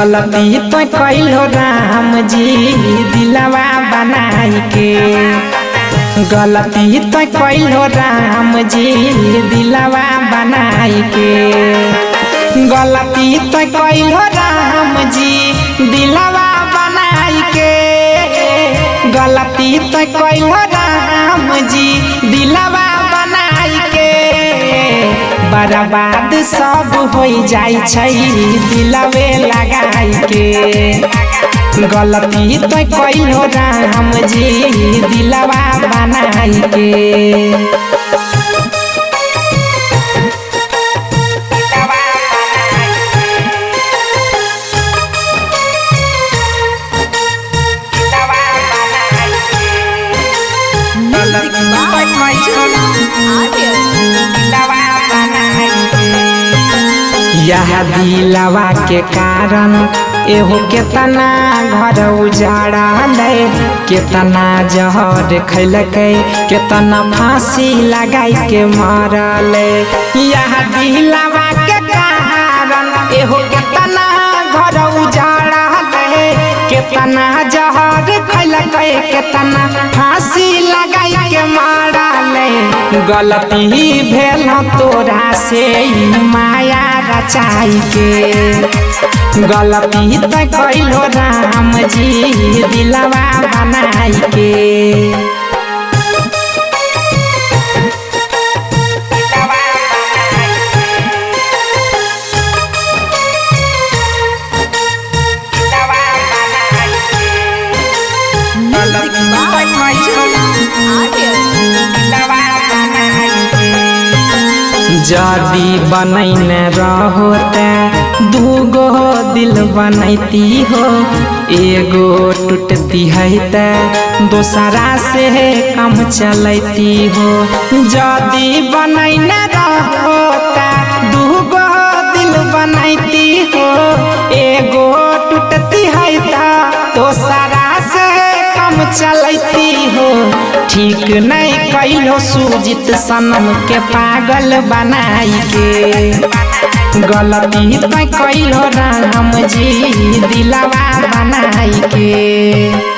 गलती तो कैलो राम जी दिलवा बनाई के। गलती तो कैलो राम जी दिलवा बनाई के। गलती तो कैलो राम जी दिलवा बनाई के। गलती तो कैलो राम जी दिलवा बनाई के। बर्बाद सब हो जाई छै दिलवे लगाई के। गलती तो कैलो राम जी दिलवा बनाई के। यह दिलवा के कारण एहो केतना घर उजाड़ा ले। केतना जहर खैलकै केतना फांसी लगाई के मारले। यह दिलवा के कारण एहो केतना घर उजाड़ा ले। केतना जहर खैलकै केतना फांसी लगाई के मारले। गलती भेल तोरा से माया रचाई के। गलती तो कैलो राम जी दिलवा बनाई के। जदी बनैने रहो ते दूगो दिल बनैती हो। एगो टूटती है ते दूसरा से कम चलती हो। जदी बनैने रहो ते दूगो दिल बनैती हो। एगो टूटती है ते दूसरा से कम चलती हो। ठीक नहीं कैलो सुजित सनम के पागल बनाई के। गलती तो कैलो राम जी दिलवा बनाई के।